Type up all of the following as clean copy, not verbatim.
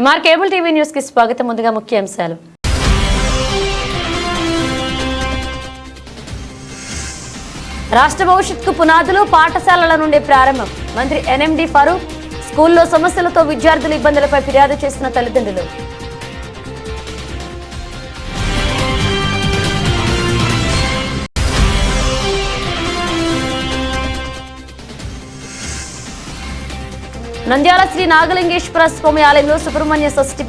MR cable TV news కి స్వాగతం. ముందుగా ముఖ్యాంశాలు. రాష్ట్ర భవిష్యత్తుకు పునాదులు పాఠశాలల నుండి ప్రారంభం. మంత్రి ఎన్ఎండి ఫరూక్. స్కూల్లో సమస్యలతో విద్యార్థుల ఇబ్బందులపై ఫిర్యాదు చేసిన తల్లిదండ్రులు. నంద్యాల శ్రీ నాగలింగేశ్వర స్వామి ఆలయంలో సుబ్రహ్మణ్య షష్ఠి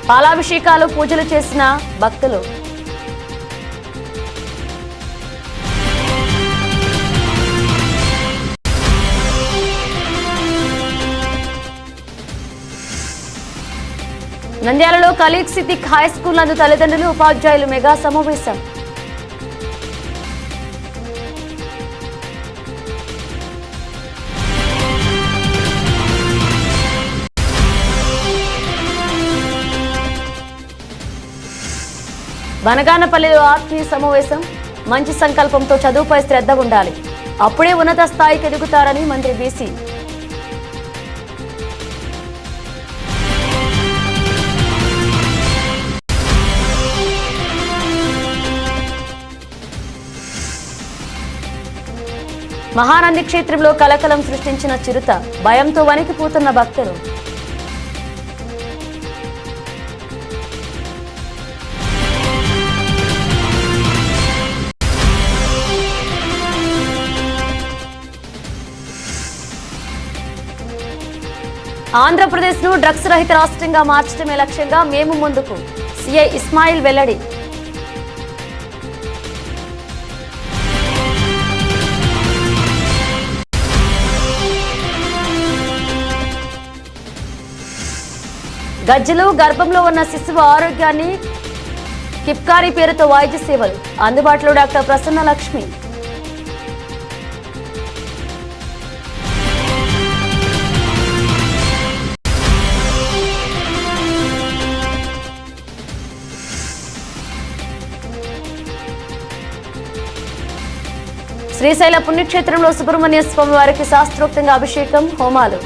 పాలాభిషేకాలు పూజలు చేసిన భక్తులు. నంద్యాలలో ఖలీగ్ సిద్దిక్ హై స్కూల్ నందు తల్లిదండ్రులు ఉపాధ్యాయులు మెగా సమావేశం. బనగానపల్లిలో ఆత్మీయ సమావేశం. మంచి సంకల్పంతో చదువుపై శ్రద్ధ ఉండాలి, అప్పుడే ఉన్నత స్థాయికి ఎదుగుతారని మంత్రి బీసీ. మహానంది క్షేత్రంలో కలకలం సృష్టించిన చిరుత. భయంతో వణికిపోతున్న భక్తులు. ఆంధ్రప్రదేశ్ను డ్రగ్స్ రహిత రాష్ట్రంగా మార్చడమే లక్ష్యంగా మేము ముందుకు. సిఐ ఇస్మాయిల్ వెల్లడి. గజ్జలు గర్భంలో ఉన్న శిశువు ఆరోగ్యాన్ని కిప్కారీ పేరుతో వైద్య సేవలు. అందుబాటులో డాక్టర్ ప్రసన్న లక్ష్మి. శ్రీశైల పుణ్యక్షేత్రంలో సుబ్రహ్మణ్య స్వామి వారికి శాస్త్రోక్తంగా అభిషేకం, హోమాలు.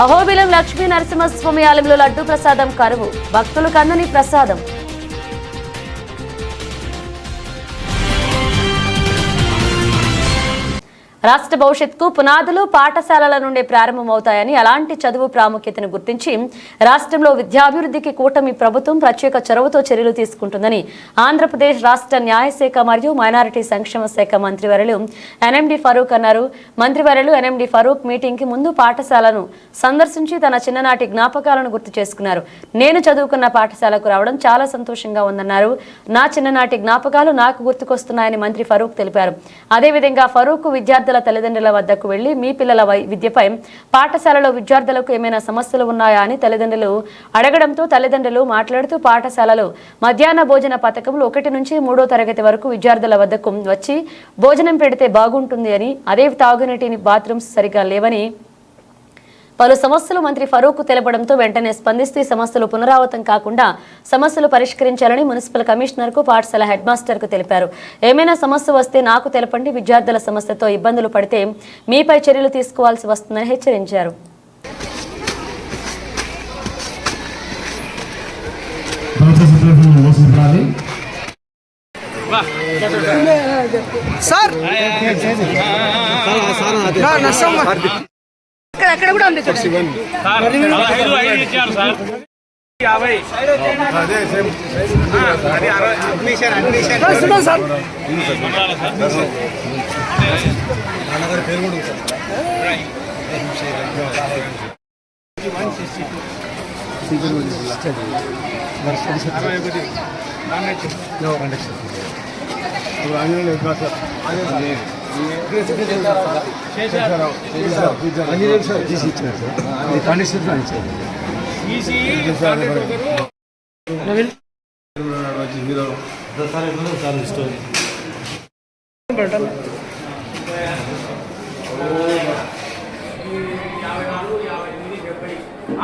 అహోబిలం లక్ష్మీ నరసింహస్వామి ఆలయంలో లడ్డూ ప్రసాదం కరువు. భక్తులకు అందని ప్రసాదం. రాష్ట్ర భవిష్యత్తుకు పునాదులు పాఠశాలల నుండి ప్రారంభమవుతాయని, అలాంటి చదువు ప్రాముఖ్యతను గుర్తించి రాష్ట్రంలో విద్యాభివృద్ధికి కూటమి ప్రభుత్వం ప్రత్యేక చొరవతో చర్యలు తీసుకుంటుందని ఆంధ్రప్రదేశ్ రాష్ట్ర న్యాయశాఖ మరియు మైనారిటీ సంక్షేమ శాఖ మంత్రివర్యులు ఎన్ఎండి ఫరూక్ అన్నారు. మంత్రివర్యులు ఎన్ఎండి ఫరూక్ మీటింగ్ కి ముందు పాఠశాలను సందర్శించి తన చిన్ననాటి జ్ఞాపకాలను గుర్తు చేసుకున్నారు. నేను చదువుకున్న పాఠశాలకు రావడం చాలా సంతోషంగా ఉందన్నారు. నా చిన్ననాటి జ్ఞాపకాలు నాకు గుర్తుకొస్తున్నాయని మంత్రి ఫరూక్ తెలిపారు. అదేవిధంగా ఫరూక్ విద్యార్థుల తల్లిదండ్రుల వద్దకు వెళ్లి మీ పిల్లల విద్యపై పాఠశాలలో విద్యార్థులకు ఏమైనా సమస్యలు ఉన్నాయా అని తల్లిదండ్రులు అడగడంతో తల్లిదండ్రులు మాట్లాడుతూ పాఠశాలలో మధ్యాహ్న భోజన పథకంలో 1 నుంచి 3వ తరగతి వరకు విద్యార్థుల వద్దకు వచ్చి భోజనం పెడితే బాగుంటుంది అని, అదే తాగునీటిని బాత్రూమ్స్ సరిగా లేవని పలు సమస్యలు మంత్రి ఫరూక్ తెలపడంతో వెంటనే స్పందిస్తూ సమస్యలు పునరావృతం కాకుండా సమస్యలు పరిష్కరించాలని మున్సిపల్ కమిషనర్ కు పాఠశాల హెడ్ మాస్టర్ కు తెలిపారు. ఏమైనా సమస్య వస్తే నాకు తెలపండి, విద్యార్థుల సమస్యతో ఇబ్బందులు పడితే మీపై చర్యలు తీసుకోవాల్సి వస్తుందని హెచ్చరించారు. అక్కడ కూడా ఉంది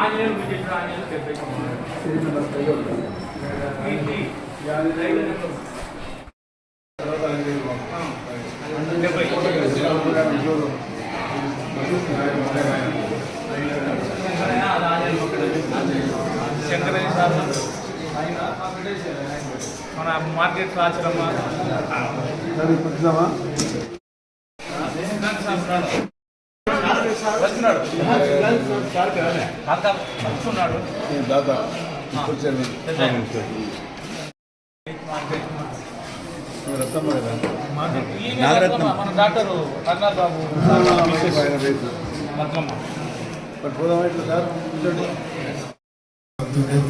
ఆంజనేయులు విజయశ్వర ఆంజనేయులు 70 శంకరయ్య సార్ మన మార్కెట్ ఆశ్రమ వస్తున్నాడు మన డాక్టర్ కర్నాల్ బాబు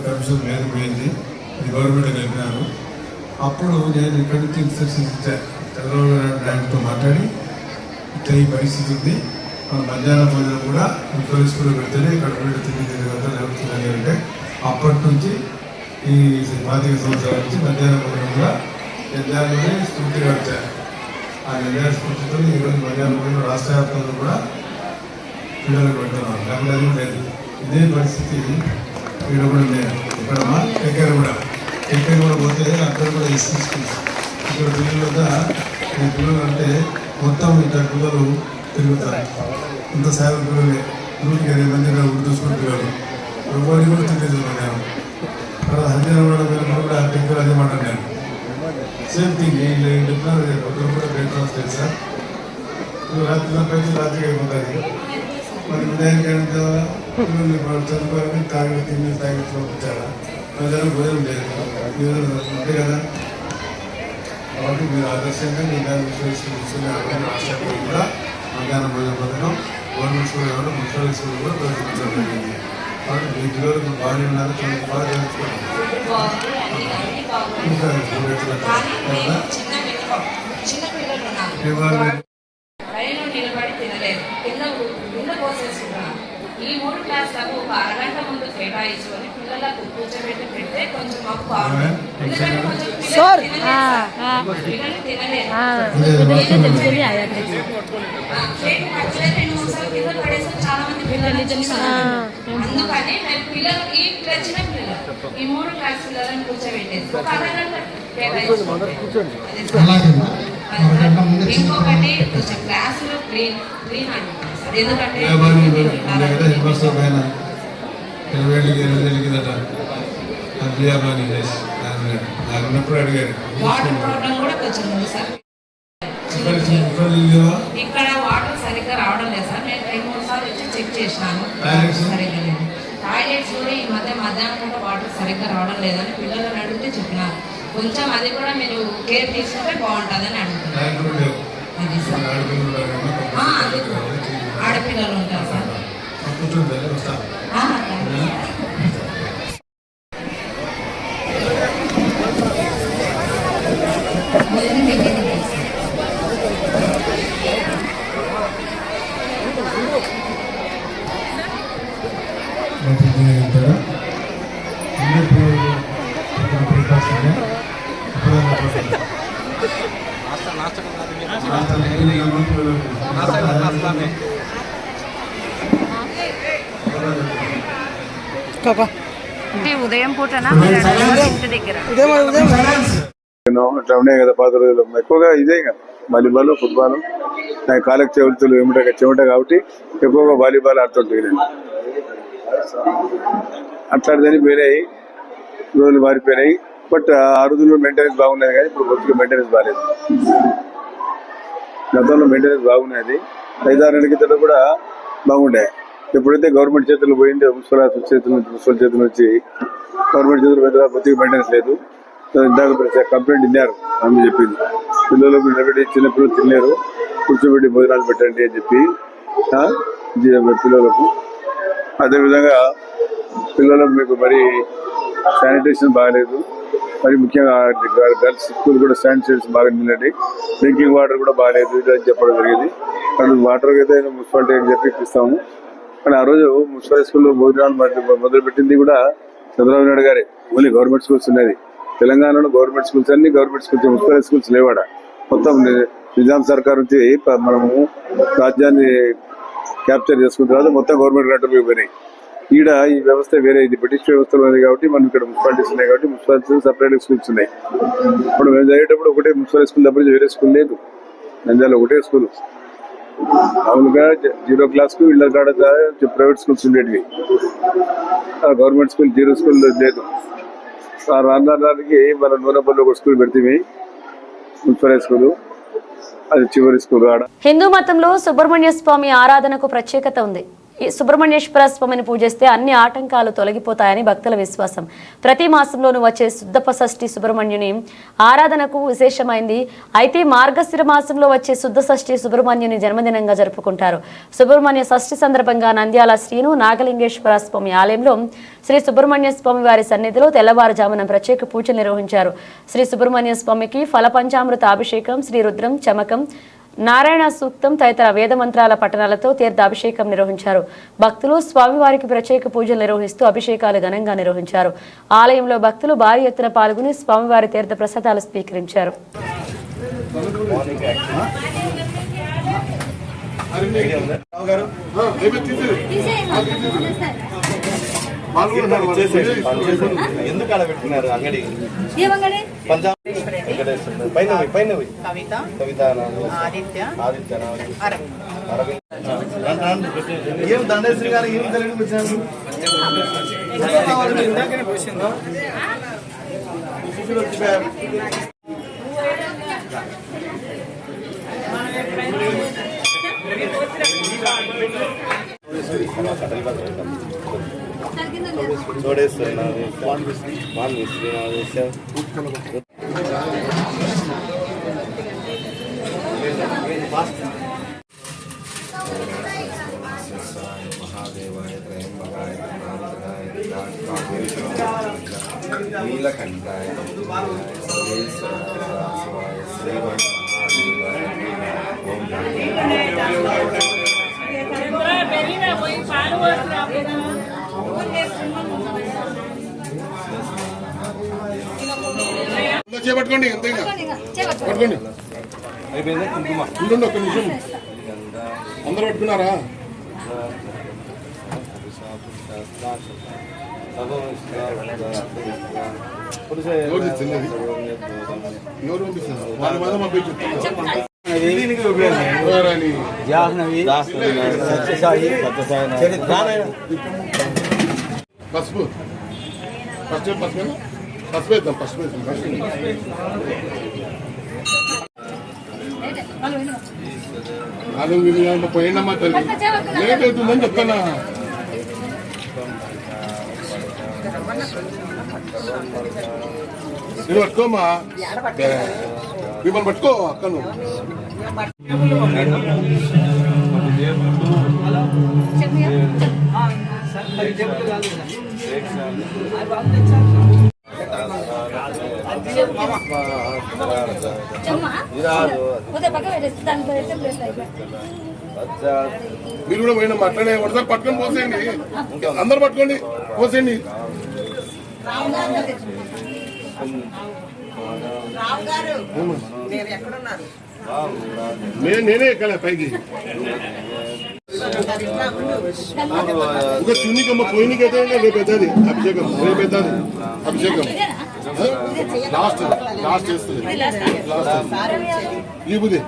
కమిషన్ మీద పోయింది, ఇది గవర్నమెంట్ కలిపినారు. అప్పుడు నేను ఇక్కడి నుంచి ఇన్స్ట్రక్షన్స్ ఇచ్చాను, చంద్రబాబు నాయుడు బ్యాంక్తో మాట్లాడి ఇట్లా ఈ పరిస్థితి ఉంది, మన మధ్యాహ్నం భోజనం కూడా మున్సిపల్ స్కూల్లో పెడితేనే ఇక్కడ తిరిగి జరుగుతుందని అంటే అప్పటి నుంచి ఈ 25 సంవత్సరాల నుంచి మధ్యాహ్నం భోజనం కూడా నిర్ణయాలనే స్ఫూర్తిగా వచ్చారు. ఆ నిర్ణయ స్ఫూర్తితో ఈరోజు మధ్యాహ్నం భోజనం రాష్ట్ర వ్యాప్తంగా కూడా పిల్లలకు పెడుతున్నారు. లేకపోతే అది లేదు. ఇదే పరిస్థితి ఇక్కడ కూడా లేదు. ఇక్కడ దగ్గర కూడా పోతే అక్కడ కూడా ఎస్సీ స్కూల్స్ ఇక్కడ పిల్లలు అంటే మొత్తం ఇక్కడ పిల్లలు తిరుగుతారు. ఇంత శాతం పిల్లలే 120 మంది చూసుకున్న పిల్లలు ఎవరిని కూడా తెలియదు. నేను అక్కడ హరిజనవాడ పిల్లలు కూడా దగ్గర అదే మాట నేను సేమ్ థింగ్ ఏం చెప్తున్నారు. ఒకరు కూడా బ్రేక్ఫాస్ట్ లేదు సార్, రాత్రికి అయిపోతుంది. మరి ఉదయానికి చదువుకోవాలని తాగి పంపించారా, ప్రజలు భోజనం లేదు ఉంటే కదా. కాబట్టి మీరు ఆదర్శంగా మీ దాన్ని విశ్వసిస్తున్న రాష్ట్రాలు కూడా మధ్యాహ్నం భోజన పథకం గవర్నమెంట్ స్కూల్ కావాలి, మున్సిపల్ స్కూల్ కూడా ప్రవేశించడం జరిగింది. కాబట్టి మీ పిల్లలకు బాగానే ఉన్నారు, చాలా బాగా తెలుసుకోండి. నిలబడి తినలేదు, కింద పోసేసుకున్నాను. ఈ 3 క్లాసులకు ఒక అరగంట ముందు కేటాయించుకొని పిల్లలకు కూర్చోబెట్టి పెడితే కొంచెం మాకు బాగుంది. ఎందుకంటే కొంచెం పిల్లలు తినలేదు, కింద పడేసి చాలా మంది పిల్లలు. అందుకని మేము పిల్లలకి చిన్న పిల్లలు ఈ 3 క్లాస్ పిల్లలను కూర్చోబెట్టేసి ఒక అరగంట కేటాయించుకుంటే ఇంకొకటి కొంచెం క్లాసులో క్లీన్ అంటున్నారు. ఎందుకంటే వాటర్ ప్రాబ్లం కూడా కొంచెం ఉంది సార్. ఇక్కడ వాటర్ సరిగ్గా రావడం లేదు సార్. నేను 2-3 సార్లు వచ్చి చెక్ చేసినాను, సరిగ్గా లేదు. టాయిలెట్స్ కూడా ఈ మధ్యాహ్నం కూడా వాటర్ సరిగ్గా రావడం లేదని పిల్లలను అడిగితే చెప్పినారు. కొంచెం అది కూడా మీరు కేర్ తీసుకుంటే బాగుంటుందని అడుగుతున్నారు. అది సార్ ఆడపిల్లలు ఉంటారు సార్. ఉదయం పూటనా ఇంటి దగ్గర ఇట్లా ఉన్నాయి కదా పాత రోజులు. ఎక్కువగా ఇదే వాలీబాల్, ఫుట్బాల్. నాకు కాళ్ళకి చెవులుతులు చెమట కాబట్టి ఎక్కువగా వాలీబాల్ ఆడుతుంటాయి. నేను అట్లాంటిదని వేరే రోజులు మారిపోయినాయి. బట్ ఆ రోజుల్లో మెయింటెనెన్స్ బాగున్నది, కానీ ఇప్పుడు బొత్తుగా మెయింటెనెన్స్ బాగాలేదు. గతంలో మెయింటెనెన్స్ బాగున్నది, 5-6 నెలల కింద కూడా బాగుండే. ఎప్పుడైతే గవర్నమెంట్ చేతులు పోయింది, మున్సిపల్ చేతుల నుంచి గవర్నమెంట్ చేతులు పెద్ద బొత్తిగా మెయింటెనెన్స్ లేదు. ఇందాక కంప్లైంట్ ఇన్నారు, ఆమె చెప్పింది పిల్లలకు నిలబెట్టి చిన్నపిల్లలు తినలేరు, కూర్చోబెట్టి భోజనాలు పెట్టండి అని చెప్పి పిల్లలకు. అదేవిధంగా పిల్లలకు మీకు మరి శానిటేషన్ బాగాలేదు, మరి ముఖ్యంగా గర్ల్స్ స్కూల్ కూడా శానిటేషన్ బాగా నిలబడి డ్రింకింగ్ వాటర్ కూడా బాగాలేదు అని చెప్పడం జరిగింది. కానీ వాటర్ అయితే మున్సిపాలిటీ అని చెప్పి ఇస్తాము. కానీ ఆ రోజు మున్సిపల్ స్కూల్లో భోజనాలు మొదలుపెట్టింది కూడా చంద్రబాబు నాయుడు గారే. ఓన్లీ గవర్నమెంట్ స్కూల్స్ ఉన్నది తెలంగాణలో. గవర్నమెంట్ స్కూల్స్ అన్ని గవర్నమెంట్ స్కూల్స్, మున్సిపల్ స్కూల్స్ లేవాడ. మొత్తం నిజాం సర్కార్ నుంచి మనము రాజ్యాన్ని క్యాప్చర్ చేసుకున్న తర్వాత మొత్తం గవర్నమెంట్ కంట్రోల్కి పోయినాయి. ఈడ ఈ వ్యవస్థ వేరే, ఇది బ్రిటిష్ వ్యవస్థలో ఉంది కాబట్టి మనం ఇక్కడ మున్సిపాలిటీస్ ఉన్నాయి కాబట్టి మున్సిపాలిటీస్ సపరేట్ స్కూల్స్ ఉన్నాయి. ఇప్పుడు మేము చదివేటప్పుడు ఒకటే మున్సిపల్ స్కూల్ తప్ప వేరే స్కూల్ లేదు. నంద్యాల ఒకటే స్కూల్. మామూలుగా 0 క్లాస్కు ఇళ్ళ కాడ ప్రైవేట్ స్కూల్స్ ఉండేటివి. గవర్నమెంట్ స్కూల్ 0 స్కూల్ లేదు. ఆ రాందానికి మన నూనెపల్లి ఒక స్కూల్ పెడితే మున్సిపల్ స్కూల్, అది చివరి స్కూల్. ఆడ హిందూ మతంలో సుబ్రహ్మణ్య స్వామి ఆరాధనకు ప్రత్యేకత ఉంది. ఈ సుబ్రహ్మణ్యేశ్వర స్వామిని పూజిస్తే అన్ని ఆటంకాలు తొలగిపోతాయని భక్తుల విశ్వాసం. ప్రతి మాసంలోనూ వచ్చే శుద్ధ షష్ఠి సుబ్రహ్మణ్యుని ఆరాధనకు విశేషమైంది. అయితే మార్గశిర మాసంలో వచ్చే శుద్ధ షష్ఠి సుబ్రహ్మణ్యుని జన్మదినంగా జరుపుకుంటారు. సుబ్రహ్మణ్య షష్ఠి సందర్భంగా నంద్యాల శ్రీను నాగలింగేశ్వర స్వామి ఆలయంలో శ్రీ సుబ్రహ్మణ్య స్వామి వారి సన్నిధిలో తెల్లవారుజామున ప్రత్యేక పూజలు నిర్వహించారు. శ్రీ సుబ్రహ్మణ్య స్వామికి ఫల పంచామృత అభిషేకం, శ్రీ రుద్రం, చమకం, నారాయణ సూక్తం తదితర వేద మంత్రాల పఠనాలతో తీర్థాభిషేకం నిర్వహించారు. భక్తులు స్వామివారికి ప్రత్యేక పూజలు నిర్వహిస్తూ అభిషేకాలు ఘనంగా నిర్వహించారు. ఆలయంలో భక్తులు భారీ ఎత్తున పాల్గొని స్వామివారి తీర్థ ప్రసాదాలు స్వీకరించారు. ఎందుకు అలా పెట్టినారు అంగడి? ఏం దండేశ్వరి గారు ఏం కలిగి వచ్చారు? నీలకంఠాయ చేపట్టుకోండి, ఎంతైనా పట్టుకోండి. అయిపోయిందా? కుంకుమ ఉండండి, ఒక్క నిమిషం. అందరూ పట్టుకున్నారా? ఎవరు పంపిస్తున్నారు? వాళ్ళ మీద పంపించారు. పసుపు ఫస్ట్ పసుపు పసుపు వేద్దాం. పసుపు నాలుగు పోయిందమ్మా తల్లి, లేట్ అవుతుందని చెప్తానా. నువ్వు పట్టుకోమా, మిమ్మల్ని పట్టుకో అక్క. నువ్వు మీరు కూడా పోయినా అట్లనే ఒకసారి పట్టుకొని పోసేయండి. అందరు పట్టుకోండి, పోసేయండి. నేనే ఎక్కలే పైకి. ఇంకా చున్నికమ్మ పోయినకైతే రేపు పెద్దది అభిషేకం, రేపు పెద్దది అభిషేకం. లాస్ట్ లాస్ట్ చేస్తుంది. ఈ బుద్ధి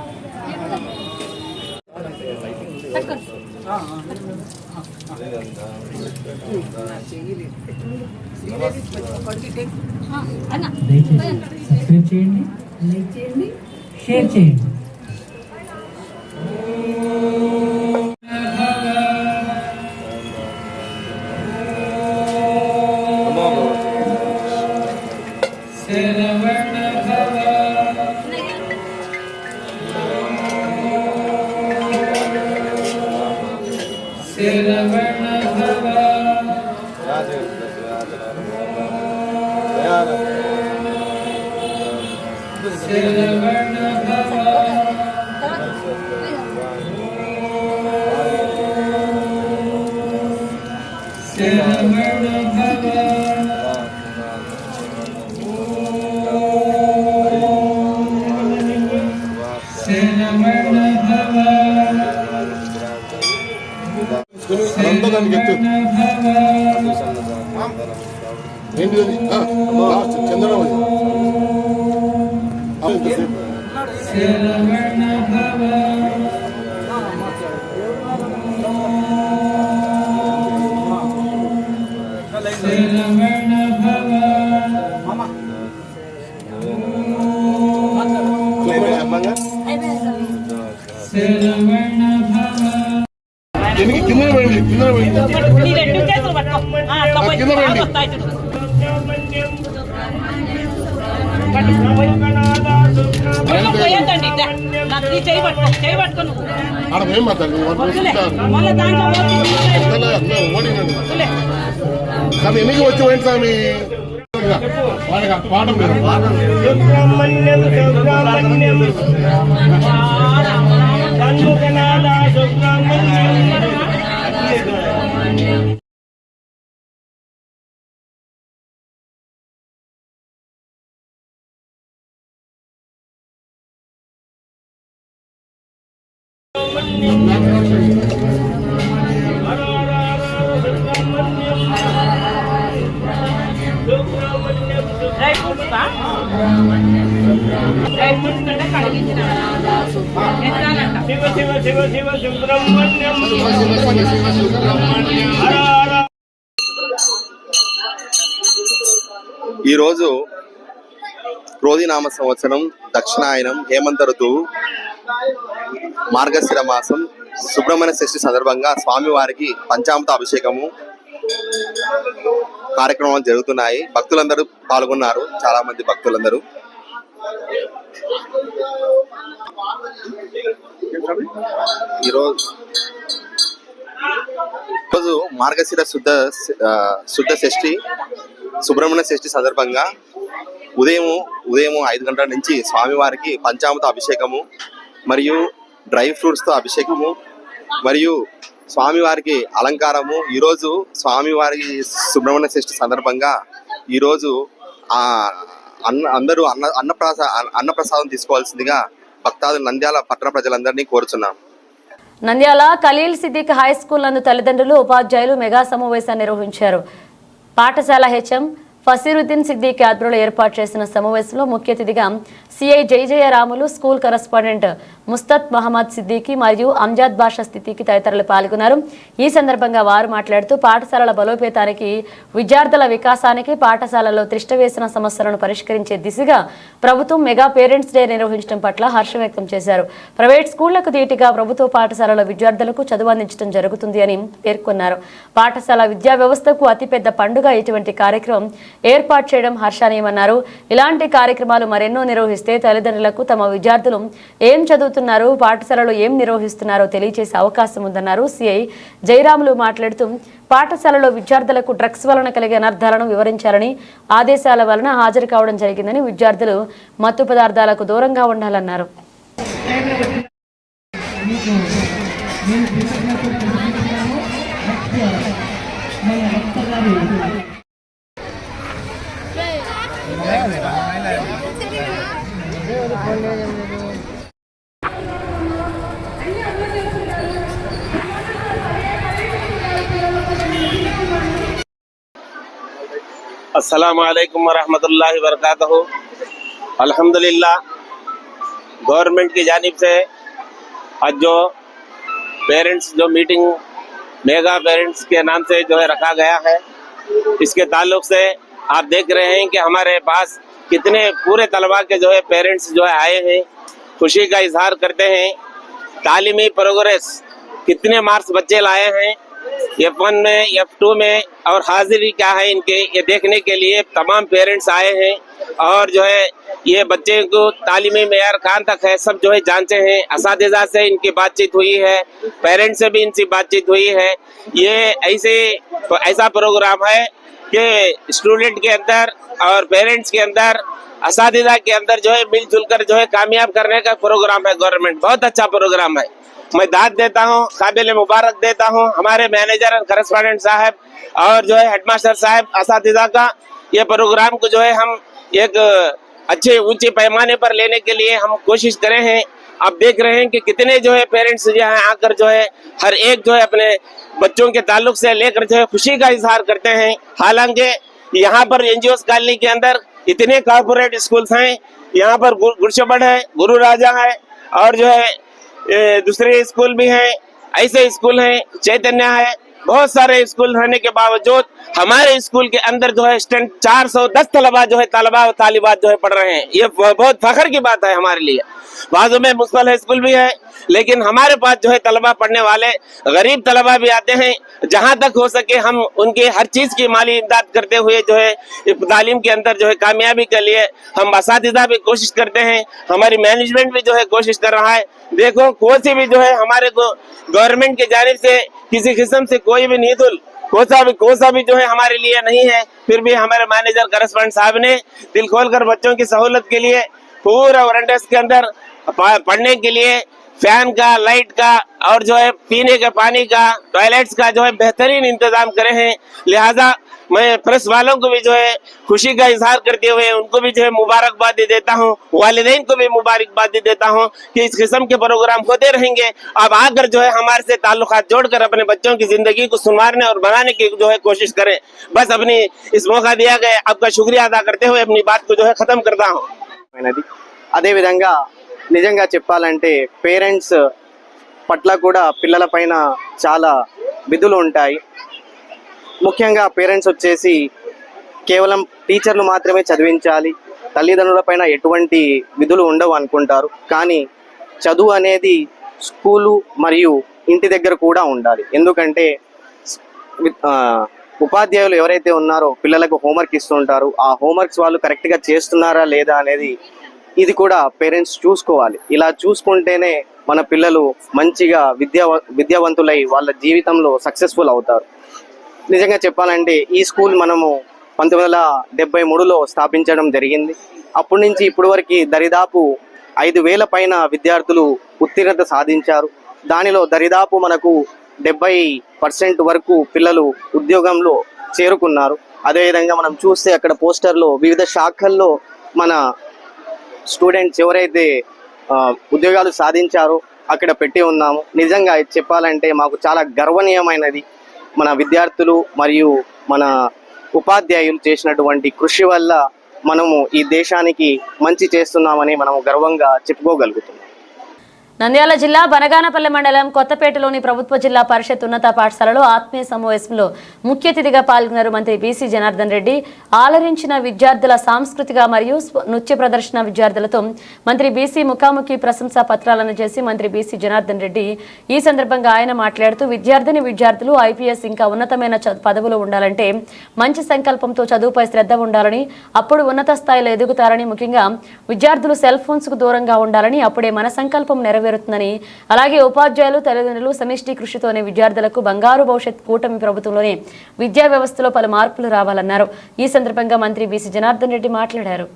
సబ్స్క్రైబ్ చేయండి, లైక్ చేయండి, షేర్ చేయండి. దానికి ఎత్తు. ఏంటిది లాస్ట్ చంద్రబాబు కింద పోయింది కింద పోయింది కింద పోయింది ఆడ ఏం మాట్లాడు కానీ ఎన్నిక వచ్చి పోయింది స్వామి వాళ్ళకి పాఠం ఈ రోజు క్రోధినామ సంవత్సరం దక్షిణాయనం హేమంత ఋతువు మార్గశిర మాసం సుబ్రహ్మణ్య షష్ఠి సందర్భంగా స్వామివారికి పంచామృత అభిషేకము కార్యక్రమాలు జరుగుతున్నాయి. భక్తులందరూ పాల్గొన్నారు, చాలా మంది భక్తులందరూ. ఈరోజు మార్గశిర శుద్ధ షష్ఠి సుబ్రహ్మణ్య షష్ఠి సందర్భంగా ఉదయం 5 గంటల నుంచి స్వామివారికి పంచామృత అభిషేకము మరియు డ్రై ఫ్రూట్స్ తో అభిషేకము మరియు స్వామివారికి అలంకారము. ఈరోజు స్వామివారి సుబ్రహ్మణ్య షష్ఠి సందర్భంగా ఈరోజు అందరూ అన్నప్రసాదం తీసుకోవాల్సిందిగా భక్తాదులు నంద్యాల పట్టణ ప్రజలందరినీ కోరుచున్నాం. నంద్యాల ఖలీల్ సిద్దిక్ హై స్కూల్ నందు తల్లిదండ్రులు ఉపాధ్యాయులు మెగా సమావేశాన్ని నిర్వహించారు. పాఠశాల హెచ్ఎం ఫసీరుద్దీన్ సిద్దికి ఆధ్వర్యంలో ఏర్పాటు చేసిన సమావేశంలో ముఖ్య అతిథిగా సిఐ జయజయరాములు, స్కూల్ కరస్పాండెంట్ ముస్తత్ మహమ్మద్ సిద్దికి మరియు అంజాద్ బాషా సిద్దికి తదితరులు పాల్గొన్నారు. ఈ సందర్భంగా వారు మాట్లాడుతూ పాఠశాలల బలోపేతానికి, విద్యార్థుల వికాసానికి, పాఠశాలలో తిష్టవేసిన సమస్యలను పరిష్కరించే దిశగా ప్రభుత్వం మెగా పేరెంట్స్ డే నిర్వహించడం పట్ల హర్షం వ్యక్తం చేశారు. ప్రైవేట్ స్కూళ్లకు ధీటుగా ప్రభుత్వ పాఠశాలల విద్యార్థులకు చదువు అందించడం జరుగుతుంది అని పేర్కొన్నారు. పాఠశాల విద్యా వ్యవస్థకు అతిపెద్ద పండుగ ఇటువంటి కార్యక్రమం ఏర్పాటు చేయడం హర్షణీయమన్నారు. ఇలాంటి కార్యక్రమాలు మరెన్నో నిర్వహిస్తే తల్లిదండ్రులకు తమ విద్యార్థులు ఏం చదువుతున్నారు, పాఠశాలలో ఏం నిర్వహిస్తున్నారో తెలియజేసే అవకాశం ఉందన్నారు. సిఐ జయరాములు మాట్లాడుతూ పాఠశాలలో విద్యార్థులకు డ్రగ్స్ వలన కలిగే అనర్థాలను వివరించాలని, ఆదేశాల వలన హాజరు కావడం జరిగిందని, విద్యార్థులు మత్తు పదార్థాలకు దూరంగా ఉండాలన్నారు. अस्सलामुअलैकुम वरहमतुल्लाहि वबरकातुहू। अल्हम्दुलिल्लाह गवर्नमेंट की जानिब से आज जो पेरेंट्स जो मीटिंग मेगा पेरेंट्स के नाम से जो है रखा गया है, इसके ताल्लुक से आप देख रहे हैं कि हमारे पास कितने पूरे तलबा के जो है पेरेंट्स जो है आए हैं, खुशी का इजहार करते हैं। तालीमी प्रोग्रेस कितने मार्क्स बच्चे लाए हैं F1 में, F2 में और हाजिरी क्या है इनके, ये देखने के लिए तमाम पेरेंट्स आए हैं। और जो है ये बच्चे को तालीमी मेयार कहाँ तक है सब जो है जानते हैं। असातिज़ा से इनकी बातचीत हुई है, पेरेंट्स से भी इनकी बातचीत हुई है। ये ऐसा प्रोग्राम है कि स्टूडेंट के अंदर और पेरेंट्स के अंदर, असातिज़ा के अंदर जो है मिलजुल कर जो है कामयाब करने का प्रोग्राम है। गवर्नमेंट बहुत अच्छा प्रोग्राम है। मैं दाद देता हूँ, काबिल मुबारक देता हूँ हमारे मैनेजर और करस्पॉन्डेंट साहब और जो है हेडमास्टर साहब, असातिज़ा का। ये प्रोग्राम को जो है हम एक अच्छे ऊंचे पैमाने पर लेने के लिए हम कोशिश करे हैं। आप देख रहे हैं कि कितने जो है पेरेंट्स जो है आकर जो है हर एक जो है अपने बच्चों के ताल्लुक से लेकर जो है खुशी का इजहार करते हैं। हालांकि यहाँ पर एनजीओस कॉलोनी के अंदर इतने कॉर्पोरेट स्कूल्स हैं। यहाँ पर गुरशबड़ है, गुरु राजा है और जो है दूसरे स्कूल भी हैं, ऐसे स्कूल हैं, चैतन्य है, बहुत सारे स्कूल रहने के बावजूद हमारे स्कूल के अंदर जो है 410 तलबा जो है तलबा और तालिबात जो है पढ़ रहे हैं। ये बहुत फख्र की बात है हमारे लिए। बाजू में मुस्लिम हाई स्कूल भी है, लेकिन हमारे पास जो है तलबा पढ़ने वाले गरीब तलबा भी आते हैं। जहां तक हो सके हम उनके हर चीज की माली इमदाद करते हुए जो है तालीम के अंदर जो है कामयाबी के लिए हम असातिज़ा भी कोशिश करते हैं, हमारी मैनेजमेंट भी जो है कोशिश कर रहा है। देखो कोई भी जो है हमारे को गवर्नमेंट की जानिब से किसी किस्म से कोई भी नीदुल कोसा भी जो है हमारे लिए नहीं है, फिर भी हमारे मैनेजर करस्पॉन्डेंट साहब ने दिल खोलकर बच्चों की सहूलत के लिए पूरा वारंटस के अंदर पढ़ने के लिए फैन का, लाइट का और जो है पीने के पानी का, टॉयलेट्स का जो है बेहतरीन इंतजाम करे हैं। लिहाजा मैं प्रेस वालों को भी जो है खुशी का इजहार करते हुए उनको भी जो है मुबारकबाद दे देता हूँ, वालिदैन को भी मुबारकबाद दे देता हूँ कि इस किस्म के प्रोग्राम होते रहेंगे। अब आकर जो है हमारे से ताल्लुकात जोड़कर अपने बच्चों की जिंदगी को सुधारने और बनाने की जो है कोशिश करें। बस अपनी इस मौका दिया गया आपका शुक्रिया अदा करते हुए अपनी बात को जो है खत्म करता हूँ। అదే విధంగా నిజంగా చెప్పాలంటే పేరెంట్స్ పట్ల కూడా పిల్లల పైన చాలా విధులు ఉంటాయి. ముఖ్యంగా పేరెంట్స్ వచ్చేసి కేవలం టీచర్లు మాత్రమే చదివించాలి, తల్లిదండ్రుల పైన ఎటువంటి విధులు ఉండవు అనుకుంటారు. కానీ చదువు అనేది స్కూలు మరియు ఇంటి దగ్గర కూడా ఉండాలి. ఎందుకంటే ఉపాధ్యాయులు ఎవరైతే ఉన్నారో పిల్లలకు హోంవర్క్ ఇస్తుంటారు, ఆ హోంవర్క్స్ వాళ్ళు కరెక్ట్గా చేస్తున్నారా లేదా అనేది ఇది కూడా పేరెంట్స్ చూసుకోవాలి. ఇలా చూసుకుంటేనే మన పిల్లలు మంచిగా విద్యావంతులై వాళ్ళ జీవితంలో సక్సెస్ఫుల్ అవుతారు. నిజంగా చెప్పాలంటే ఈ స్కూల్ మనము 1973లో స్థాపించడం జరిగింది. అప్పటి నుంచి ఇప్పటి వరకు దరిదాపు 5,000 పైన విద్యార్థులు ఉత్తీర్ణత సాధించారు. దానిలో దరిదాపు మనకు 70% వరకు పిల్లలు ఉద్యోగంలో చేరుకున్నారు. అదేవిధంగా మనం చూస్తే అక్కడ పోస్టర్లో వివిధ శాఖల్లో మన స్టూడెంట్స్ ఎవరైతే ఉద్యోగాలు సాధించారో అక్కడ పెట్టి ఉన్నాము. నిజంగా చెప్పాలంటే మాకు చాలా గర్వనీయమైనది. మన విద్యార్థులు మరియు మన ఉపాధ్యాయులు చేసినటువంటి కృషి వల్ల మనము ఈ దేశానికి మంచి చేస్తున్నామని మనము గర్వంగా చెప్పుకోగలుగుతున్నాం. నంద్యాల జిల్లా బనగానపల్లె మండలం కొత్తపేటలోని ప్రభుత్వ జిల్లా పరిషత్ ఉన్నత పాఠశాలలో ఆత్మీయ సమావేశంలో ముఖ్య అతిథిగా పాల్గొన్నారు మంత్రి బీసీ జనార్దన్ రెడ్డి. ఆలరించిన విద్యార్థుల సాంస్కృతిక మరియు నృత్య ప్రదర్శన విద్యార్థులతో మంత్రి బీసీ ముఖాముఖి ప్రశంసా పత్రాలను చేసి మంత్రి బీసీ జనార్దన్ రెడ్డి ఈ సందర్భంగా ఆయన మాట్లాడుతూ విద్యార్థులు ఐపీఎస్ ఇంకా ఉన్నతమైన పదవులు ఉండాలంటే మంచి సంకల్పంతో చదువుపై శ్రద్ధ ఉండాలని, అప్పుడు ఉన్నత స్థాయిలో ఎదుగుతారని, ముఖ్యంగా విద్యార్థులు సెల్ ఫోన్స్ కు దూరంగా ఉండాలని, అప్పుడే మన సంకల్పం నెరవేరుతుందని, అలాగే ఉపాధ్యాయులు తల్లిదండ్రులు సమిష్టి కృషితోనే విద్యార్థులకు బంగారు భవిష్యత్ కూటమి ప్రభుత్వంలోనే విద్యా వ్యవస్థలో పలు మార్పులు రావాలన్నారు. ఈ సందర్భంగా మంత్రి బీసీ జనార్దన్ రెడ్డి మాట్లాడారు.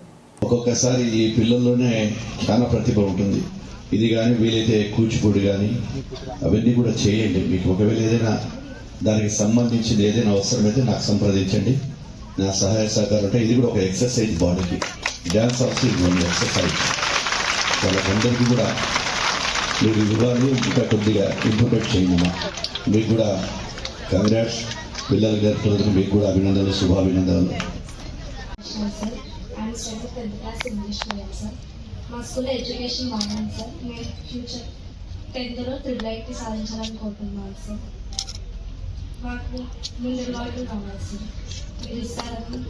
ఒక్కొక్కసారి ఈ పిల్లల్లోనే చాలా ప్రతిభ ఉంటుంది. ఇది కానీ వీలైతే కూచిపూడి కానీ అవన్నీ కూడా చేయండి. మీకు ఒకవేళ ఏదైనా దానికి సంబంధించింది ఏదైనా అవసరమైతే నాకు సంప్రదించండి, నా సహాయ సహకారం ఉంటాయి. ఇది కూడా ఒక ఎక్సర్సైజ్ బాడీకి, డ్యాన్స్ ఆల్సో ఎక్సర్సైజ్. వాళ్ళకందరికీ కూడా మీరు వివరాలు ఇంకా కొద్దిగా ఇంప్లిమెంట్ చేయమమ్మా. మీకు కూడా కంగ్రాట్స్. పిల్లల గారి మీకు కూడా అభినందనలు, శుభాభినందనలు. మా స్కూల్లో ఎడ్యుకేషన్ బాగుంది సార్. మేము ఫ్యూచర్ 10th త్రిబుల్ సాధించాలనుకుంటున్నాను సార్. మాకు ముందు వాళ్ళు కావాలి సార్, మీరు ఇస్తారని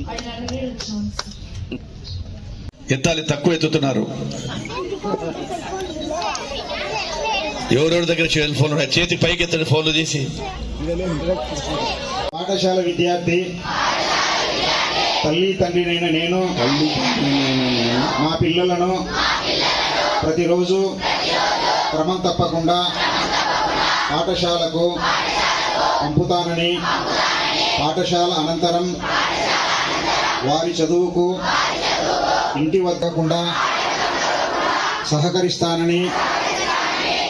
అడగడానికి వచ్చాము సార్. ఎత్తాలి, తక్కువ ఎత్తుతున్నారు. ఎవరెవరి దగ్గర సెల్ ఫోన్ ఉన్నాయి చేతి పైకి ఎత్తండి, ఫోన్లు తీసి. పాఠశాల విద్యార్థి తల్లి తండ్రినైన నేను మా పిల్లలను ప్రతిరోజు క్రమం తప్పకుండా పాఠశాలకు పంపుతానని, పాఠశాల అనంతరం వారి చదువుకు ఇంటి వద్దకుండా సహకరిస్తానని,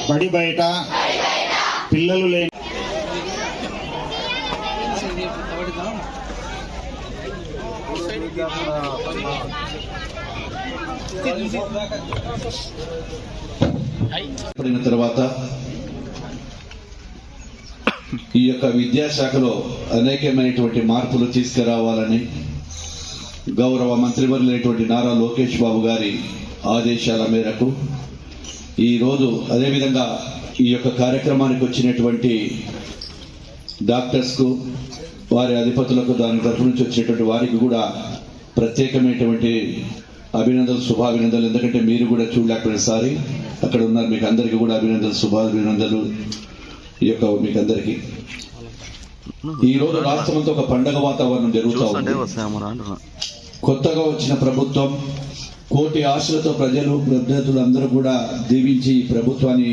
బడి బయట పిల్లలు లేని పడిన తర్వాత ఈ యొక్క విద్యాశాఖలో అనేకమైనటువంటి మార్పులు తీసుకురావాలని గౌరవ మంత్రివర్యులైనటువంటి నారా లోకేష్ బాబు గారి ఆదేశాల మేరకు ఈరోజు అదేవిధంగా ఈ యొక్క కార్యక్రమానికి వచ్చినటువంటి డాక్టర్స్కు వారి అధిపతులకు దాని తరఫు నుంచి వచ్చినటువంటి వారికి కూడా ప్రత్యేకమైనటువంటి అభినందనలు, శుభాభినందనలు. ఎందుకంటే మీరు కూడా చూడలేకపోయిన సారి అక్కడ ఉన్నారు, మీకు అందరికీ కూడా అభినందనలు, శుభాభినందనలు. ఈ యొక్క మీకు అందరికీ ఈరోజు రాష్ట్రంతో ఒక పండగ వాతావరణం జరుగుతూ ఉంది. కొత్తగా వచ్చిన ప్రభుత్వం కోటి ఆశలతో ప్రజలు విద్యార్థులు అందరూ కూడా దీవించి ఈ ప్రభుత్వాన్ని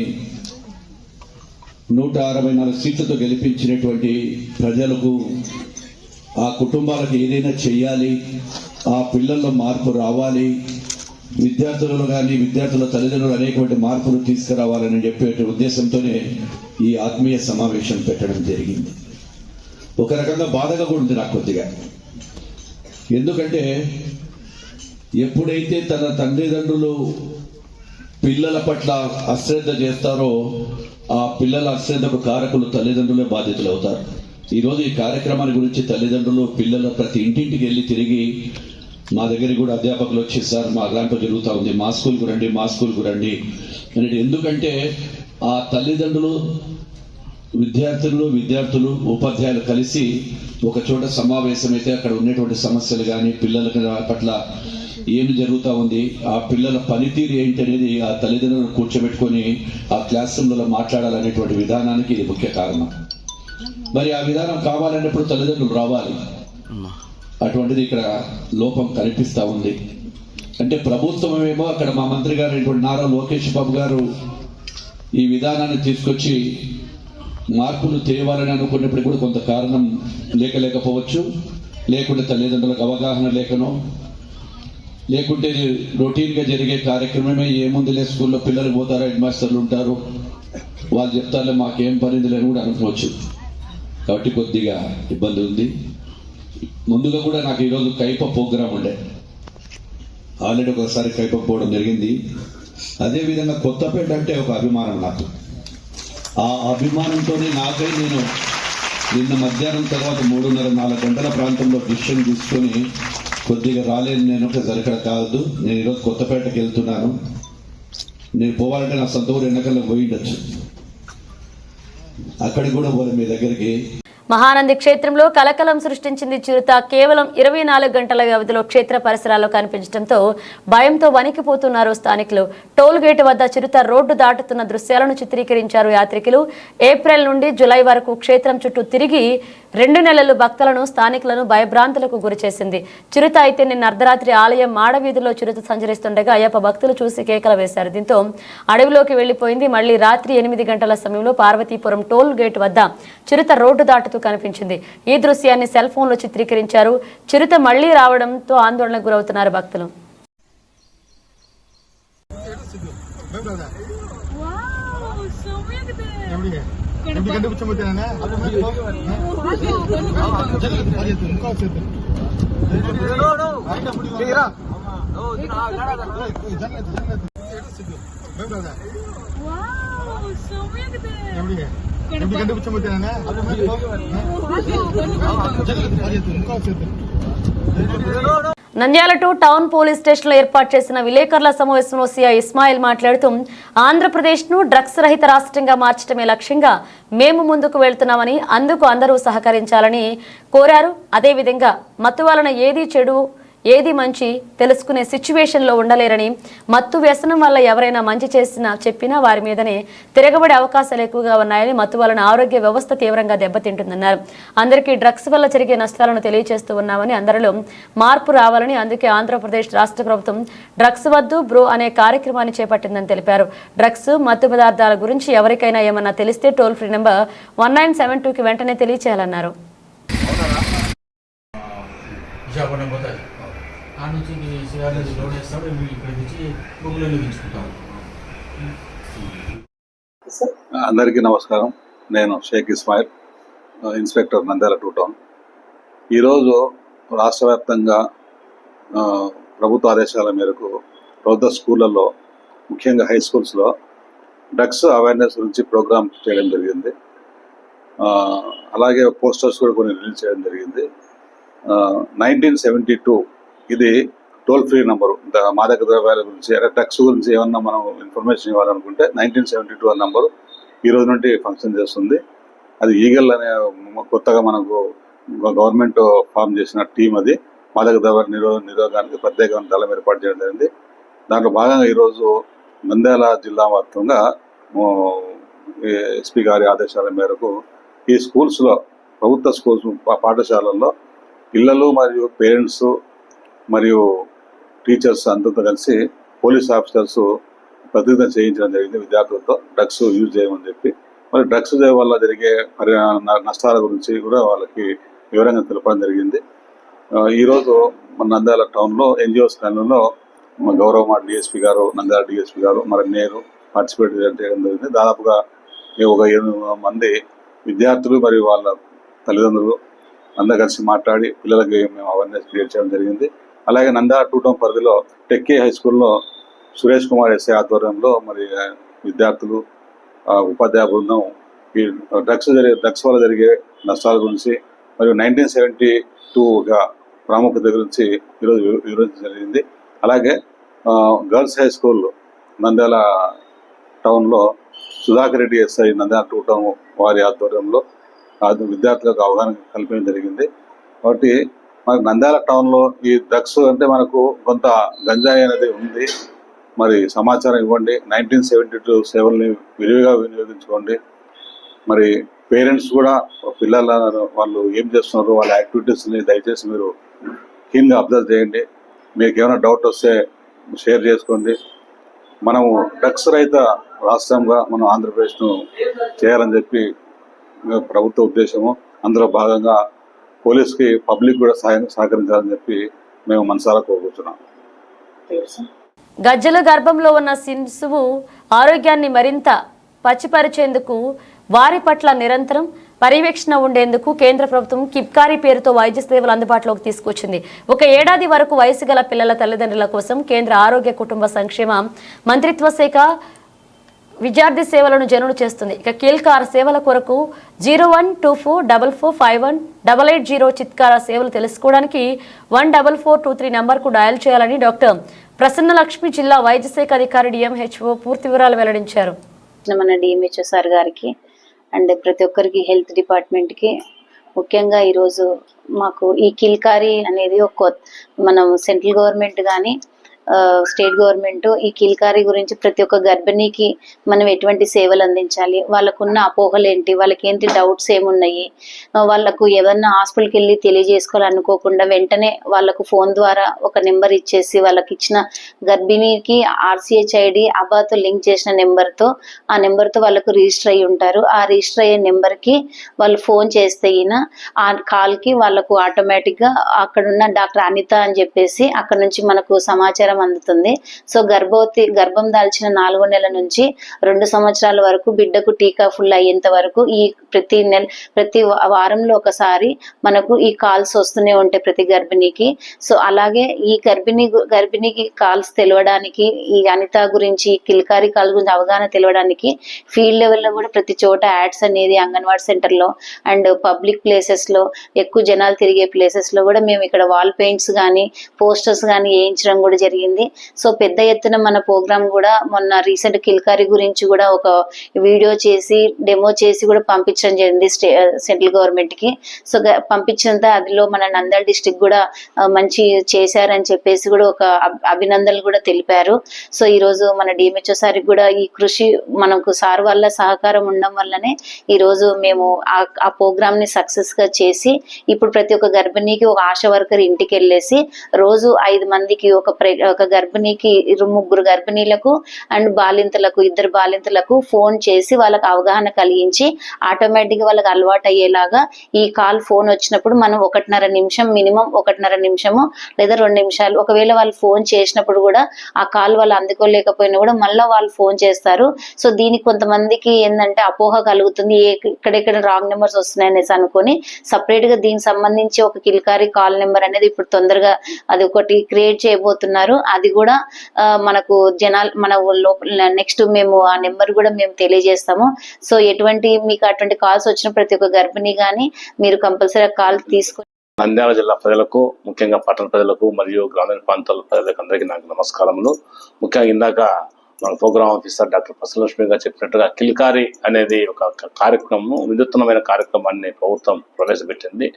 164 సీట్లతో గెలిపించినటువంటి ప్రజలకు, ఆ కుటుంబాలకు ఏదైనా చెయ్యాలి, ఆ పిల్లల్లో మార్పు రావాలి, విద్యార్థులలో కానీ విద్యార్థుల తల్లిదండ్రులు అనేకమైన మార్పులు తీసుకురావాలని చెప్పే ఉద్దేశంతోనే ఈ ఆత్మీయ సమావేశం పెట్టడం జరిగింది. ఒక రకంగా బాధగా కూడా ఉంది నాకు కొద్దిగా. ఎందుకంటే ఎప్పుడైతే తన తల్లిదండ్రులు పిల్లల పట్ల అశ్రద్ధ చేస్తారో ఆ పిల్లల అశ్రద్ధకు కారకులు తల్లిదండ్రులే బాధితులు అవుతారు. ఈరోజు ఈ కార్యక్రమాన్ని గురించి తల్లిదండ్రులు పిల్లల ప్రతి ఇంటింటికి వెళ్ళి తిరిగి మా దగ్గరికి కూడా అధ్యాపకులు వచ్చేసారు, మా అలాంటి జరుగుతూ ఉంది, మా స్కూల్కు రండి, మా స్కూల్కు రండి అని. ఎందుకంటే ఆ తల్లిదండ్రులు, విద్యార్థులు, ఉపాధ్యాయులు కలిసి ఒక చోట సమావేశమైతే అక్కడ ఉన్నటువంటి సమస్యలు కానీ పిల్లల పట్ల ఏమి జరుగుతూ ఉంది, ఆ పిల్లల పనితీరు ఏంటి అనేది ఆ తల్లిదండ్రులను కూర్చోబెట్టుకొని ఆ క్లాస్ రూమ్లలో మాట్లాడాలనేటువంటి విధానానికి ఇది ముఖ్య కారణం. మరి ఆ విధానం కావాలన్నప్పుడు తల్లిదండ్రులు రావాలి. అటువంటిది ఇక్కడ లోపం కనిపిస్తూ ఉంది. అంటే ప్రభుత్వమేమో అక్కడ మా మంత్రి గారు నారా లోకేష్ బాబు గారు ఈ విధానాన్ని తీసుకొచ్చి మార్పులు తేవాలని అనుకున్నప్పుడు కూడా కొంత కారణం లేకపోవచ్చు, లేకుంటే తల్లిదండ్రులకు అవగాహన లేకనో, లేకుంటే రొటీన్గా జరిగే కార్యక్రమమే ఏముందిలే స్కూల్లో పిల్లలు పోతారు, హెడ్ మాస్టర్లు ఉంటారు, వాళ్ళు చెప్తారులే మాకేం పనిది లేని కూడా అనుకోవచ్చు. కాబట్టి కొద్దిగా ఇబ్బంది ఉంది. ముందుగా కూడా నాకు ఈరోజు కైప ప్రోగ్రాం ఉండే, ఆల్రెడీ ఒకసారి కైప పోవడం జరిగింది. అదేవిధంగా కొత్తపేట అంటే ఒక అభిమానం నాకు. ఆ అభిమానంతోనే నాకై నేను నిన్న మధ్యాహ్నం తర్వాత 3:30-4 గంటల ప్రాంతంలో డిసిషన్ తీసుకొని కొద్దిగా రాలేను, నేను జరగడం కాదు, నేను ఈరోజు కొత్తపేటకి వెళ్తున్నాను, నేను పోవాలంటే నా సొంత ఊరు ఎన్నికల్లో పోయిండొచ్చు, అక్కడికి కూడా పోలే మీ దగ్గరికి. మహానంది క్షేత్రంలో కలకలం సృష్టించింది చిరుత. కేవలం 24 గంటల వ్యవధిలో క్షేత్ర పరిసరాల్లో కనిపించడంతో భయంతో వణికిపోతున్నారు స్థానికులు. టోల్ గేట్ వద్ద చిరుత రోడ్డు దాటుతున్న దృశ్యాలను చిత్రీకరించారు యాత్రికులు. ఏప్రిల్ నుండి జులై వరకు క్షేత్రం చుట్టూ తిరిగి 2 నెలలు భక్తులను, స్థానికులను భయభ్రాంతులకు గురిచేసింది. చిరుత అయితే నిన్న అర్ధరాత్రి ఆలయం మాడవీధిలో చిరుత సంచరిస్తుండగా అయ్యప్ప భక్తులు చూసి కేకలు వేశారు. దీంతో అడవిలోకి వెళ్లిపోయింది. మళ్లీ రాత్రి 8 గంటల సమయంలో పార్వతీపురం టోల్ గేట్ వద్ద చిరుత రోడ్డు దాటుతూ కనిపించింది. ఈ దృశ్యాన్ని సెల్ ఫోన్ లో చిత్రీకరించారు. చిరుత మళ్లీ రావడంతో ఆందోళనకు గురవుతున్నారు భక్తులు. నంద్యాల 2 టౌన్ పోలీస్ స్టేషన్ లో ఏర్పాటు చేసిన విలేకరుల సమావేశంలో సిఐ ఇస్మాయిల్ మాట్లాడుతూ ఆంధ్రప్రదేశ్ ను డ్రగ్స్ రహిత రాష్ట్రంగా మార్చడమే లక్ష్యంగా మేము ముందుకు వెళ్తున్నామని, అందుకు అందరూ సహకరించాలని కోరారు. అదేవిధంగా మత్తు వలన ఏది చెడు ఏది మంచి తెలుసుకునే సిచ్యువేషన్లో ఉండలేరని, మత్తు వ్యసనం వల్ల ఎవరైనా మంచి చెప్పినా వారి మీదనే తిరగబడే అవకాశాలు ఎక్కువగా ఉన్నాయని, మత్తు వలన ఆరోగ్య వ్యవస్థ తీవ్రంగా దెబ్బతింటుందన్నారు. అందరికీ డ్రగ్స్ వల్ల జరిగే నష్టాలను తెలియజేస్తూ ఉన్నామని, అందరిలో మార్పు రావాలని, అందుకే ఆంధ్రప్రదేశ్ రాష్ట్ర ప్రభుత్వం డ్రగ్స్ వద్దు బ్రో అనే కార్యక్రమాన్ని చేపట్టిందని తెలిపారు. డ్రగ్స్, మత్తు పదార్థాల గురించి ఎవరికైనా ఏమన్నా తెలిస్తే టోల్ ఫ్రీ నెంబర్ 1972కి వెంటనే తెలియచేయాలన్నారు. ఆ నుంచి సిఆర్ఎస్ లోడ్ చేస్తాడు, ఇక్కడికి వచ్చి బొగ్గులు వెలిగించుకుంటాం. అందరికీ నమస్కారం. నేను షేక్ ఇస్మాయిల్, ఇన్స్పెక్టర్ నంద్యాల 2 టౌన్. ఈరోజు రాష్ట్ర వ్యాప్తంగా ప్రభుత్వ ఆదేశాల మేరకు ప్రభుత్వ స్కూళ్ళల్లో, ముఖ్యంగా హై స్కూల్స్లో డ్రగ్స్ అవేర్నెస్ గురించి ప్రోగ్రామ్ చేయడం జరిగింది. అలాగే పోస్టర్స్ కూడా కొన్ని రిలీజ్ చేయడం జరిగింది. 1972 ఇది టోల్ ఫ్రీ నంబరు. మాదక ద్రవ్యాల గురించి డ్రగ్స్ గురించి ఏమన్నా మనం ఇన్ఫర్మేషన్ ఇవ్వాలనుకుంటే 1972 అనే నంబరు ఈ రోజు నుండి ఫంక్షన్ చేస్తుంది. అది ఈగల్ అనే కొత్తగా మనకు గవర్నమెంట్ ఫామ్ చేసిన టీం. అది మాదక ద్రవ్యాల నిరోధానికి ప్రత్యేకమైన దళం ఏర్పాటు చేయడం జరిగింది. దాంట్లో భాగంగా ఈరోజు నంద్యాల జిల్లా వ్యాప్తంగా ఎస్పీ గారి ఆదేశాల మేరకు ఈ స్కూల్స్లో, ప్రభుత్వ స్కూల్స్ పాఠశాలల్లో పిల్లలు మరియు పేరెంట్స్ మరియు టీచర్స్ అందరితో కలిసి పోలీస్ ఆఫీసర్స్ ప్రతిజ్ఞ చేయించడం జరిగింది విద్యార్థులతో డ్రగ్స్ యూజ్ చేయమని చెప్పి. మరి డ్రగ్స్ వల్ల జరిగే నష్టాల గురించి కూడా వాళ్ళకి వివరంగా తెలపడం జరిగింది. ఈరోజు మన నంద్యాల టౌన్లో ఎన్జిఓస్ కాలనీలో గౌరవ మా డిఎస్పీ గారు, నంద్యాల డిఎస్పీ గారు, మరి నేను పార్టిసిపేట్ చేయడం జరిగింది. దాదాపుగా ఒక 8 మంది విద్యార్థులు మరియు వాళ్ళ తల్లిదండ్రులు అందరూ కలిసి మాట్లాడి పిల్లలకి మేము అవేర్నెస్ క్రియేట్ చేయడం జరిగింది. అలాగే నంద్యాల 2 టౌన్ పరిధిలో టెక్కీ హై స్కూల్లో సురేష్ కుమార్ ఎస్ఐ ఆధ్వర్యంలో మరి విద్యార్థులు, ఉపాధ్యాయ బృందం ఈ డ్రగ్స్ వల్ల జరిగే నష్టాల గురించి మరియు 1972 ప్రాముఖ్యత గురించి ఈరోజు వివరించడం జరిగింది. అలాగే గర్ల్స్ హై స్కూల్ నంద్యాల టౌన్లో సుధాకర్ రెడ్డి ఎస్ఐ నంద్యాల 2 టౌన్ వారి ఆధ్వర్యంలో విద్యార్థులకు అవగాహన కల్పించడం జరిగింది. కాబట్టి మనకు నంద్యాల టౌన్లో ఈ డ్రగ్స్ అంటే మనకు కొంత గంజాయి అనేది ఉంది. మరి సమాచారం ఇవ్వండి. 1972 సేవల్ని విరివిగా వినియోగించుకోండి. మరి పేరెంట్స్ కూడా పిల్లల వాళ్ళు ఏం చేస్తున్నారు, వాళ్ళ యాక్టివిటీస్ని దయచేసి మీరు క్లీన్గా అబ్జర్వ్ చేయండి. మీకు ఏమైనా డౌట్ వస్తే షేర్ చేసుకోండి. మనము డ్రగ్స్ రహిత రాష్ట్రంగా మనం ఆంధ్రప్రదేశ్ను చేయాలని చెప్పి ప్రభుత్వ ఉద్దేశము. అందులో భాగంగా పోలీస్కి, పబ్లిక్ కూడా సహకరించాలని చెప్పి మేము మనసారా కోరుకుంటున్నాం. గజ్జల గర్భంలో ఉన్న శిశువు ఆరోగ్యాన్ని మరింత పచ్చిపరిచేందుకు వారి పట్ల నిరంతరం పర్యవేక్షణ ఉండేందుకు కేంద్ర ప్రభుత్వం కిప్కారీ పేరుతో వైద్య సేవలు అందుబాటులోకి తీసుకొచ్చింది. 1 ఏడాది వరకు వయసు గల పిల్లల తల్లిదండ్రుల కోసం కేంద్ర ఆరోగ్య కుటుంబ సంక్షేమ మంత్రిత్వ శాఖ విద్యార్థి సేవలను జనులు చేస్తుంది. ఇక కీల్కార సేవల కొరకు 012444518880 చిత్కార సేవలు తెలుసుకోవడానికి 14423 నంబర్కు డయల్ చేయాలని డాక్టర్ ప్రసన్నలక్ష్మి జిల్లా వైద్య శాఖ అధికారి డిఎంహెచ్ఓ పూర్తి వివరాలు వెల్లడించారు. మన డిఎంహెచ్ఓ సార్ గారికి అండ్ ప్రతి ఒక్కరికి, హెల్త్ డిపార్ట్మెంట్కి ముఖ్యంగా ఈరోజు మాకు ఈ కిల్కారీ అనేది మనం సెంట్రల్ గవర్నమెంట్ కానీ స్టేట్ గవర్నమెంట్ ఈ కిల్కారీ గురించి ప్రతి ఒక్క గర్భిణీకి మనం ఎటువంటి సేవలు అందించాలి, వాళ్ళకున్న అపోహలు ఏంటి, వాళ్ళకి ఏంటి డౌట్స్ ఏమున్నాయి, వాళ్ళకు ఏదన్నా హాస్పిటల్కి వెళ్ళి తెలియజేసుకోవాలనుకోకుండా వెంటనే వాళ్ళకు ఫోన్ ద్వారా ఒక నెంబర్ ఇచ్చేసి వాళ్ళకి ఇచ్చిన గర్భిణీకి RCH ID అబాతో లింక్ చేసిన నెంబర్తో ఆ నెంబర్తో వాళ్ళకు రిజిస్టర్ అయ్యి ఉంటారు. ఆ రిజిస్టర్ అయ్యే నెంబర్కి వాళ్ళు ఫోన్ చేస్తే ఆ కాల్కి వాళ్ళకు ఆటోమేటిక్గా అక్కడున్న డాక్టర్ అనిత అని చెప్పేసి అక్కడ నుంచి మనకు సమాచారం అందుతుంది. సో గర్భం దాల్చిన 4వ నెల నుంచి 2 సంవత్సరాల వరకు బిడ్డకు టీకా ఫుల్ అయ్యేంత వరకు ఈ ప్రతి వారంలో ఒకసారి మనకు ఈ కాల్స్ వస్తూనే ఉంటాయి ప్రతి గర్భిణీకి. సో అలాగే ఈ గర్భిణీకి కాల్స్ తెలవడానికి, ఈ అనిత గురించి కిల్కారీ కాల్ గురించి అవగాహన తెలవడానికి ఫీల్డ్ లెవెల్లో కూడా ప్రతి చోట యాడ్స్ అనేది అంగన్వాడీ సెంటర్లో అండ్ పబ్లిక్ ప్లేసెస్లో, ఎక్కువ జనాలు తిరిగే ప్లేసెస్లో కూడా మేము ఇక్కడ వాల్ పెయింట్స్ కానీ పోస్టర్స్ కానీ వేయించడం కూడా జరిగింది. సో పెద్ద ఎత్తున మన ప్రోగ్రామ్ కూడా మొన్న రీసెంట్ కిల్కారీ గురించి కూడా ఒక వీడియో చేసి డెమో చేసి కూడా పంపించడం జరిగింది సెంట్రల్ గవర్నమెంట్ కి. సో పంపించినంత అందులో మన నంద్యాల డిస్ట్రిక్ట్ కూడా మంచి చేశారని చెప్పేసి కూడా ఒక అభినందనలు కూడా తెలిపారు. సో ఈ రోజు మన డిఎంహెచ్ఓ సార్కి కూడా ఈ కృషి మనకు సార్ వల్ల సహకారం ఉండడం వల్లనే ఈ రోజు మేము ఆ ప్రోగ్రామ్ ని సక్సెస్ గా చేసి ఇప్పుడు ప్రతి ఒక్క గర్భిణీకి ఒక ఆశా వర్కర్ ఇంటికి వెళ్ళేసి రోజు 5 మందికి ఒక గర్భిణీకి 3 గర్భిణీలకు అండ్ బాలింతలకు 2 బాలింతలకు ఫోన్ చేసి వాళ్ళకి అవగాహన కలిగించి ఆటోమేటిక్ గా వాళ్ళకి అలవాటు అయ్యేలాగా ఈ కాల్ ఫోన్ వచ్చినప్పుడు మనం 1.5 నిమిషం మినిమం 1.5 నిమిషము లేదా 2 నిమిషాలు ఒకవేళ వాళ్ళు ఫోన్ చేసినప్పుడు కూడా ఆ కాల్ వాళ్ళు అందుకోలేకపోయినా కూడా మళ్ళీ వాళ్ళు ఫోన్ చేస్తారు. సో దీనికి కొంతమందికి ఏంటంటే అపోహ కలుగుతుంది, ఎక్కడెక్కడ రాంగ్ నెంబర్స్ వస్తున్నాయి అనేసి అనుకొని సపరేట్ గా దీనికి సంబంధించి ఒక కిల్కారీ కాల్ నెంబర్ అనేది ఇప్పుడు తొందరగా అది ఒకటి క్రియేట్ చేయబోతున్నారు. అది కూడా మనకు జనాలు మన లోపల నెక్స్ట్ మేము ఆ నెంబర్ కూడా మేము తెలియజేస్తాము. సో ఎటువంటి మీకు అటువంటి కాల్స్ వచ్చిన ప్రతి ఒక్క గర్భిణి కానీ మీరు కంపల్సరీ కాల్ తీసుకొని. నంద్యాల జిల్లా ప్రజలకు, ముఖ్యంగా పట్టణ ప్రజలకు మరియు గ్రామీణ ప్రాంతాల ప్రజలకు అందరికీ నాకు నమస్కారములు. ముఖ్యంగా ఇందాక మన ప్రోగ్రామ్ ఆఫీసర్ డాక్టర్ ప్రసన్నలక్ష్మి గారు చెప్పినట్టుగా కిల్కారి అనేది ఒక కార్యక్రమం, వినూత్నమైన కార్యక్రమాన్ని ప్రభుత్వం ప్రవేశపెట్టింది.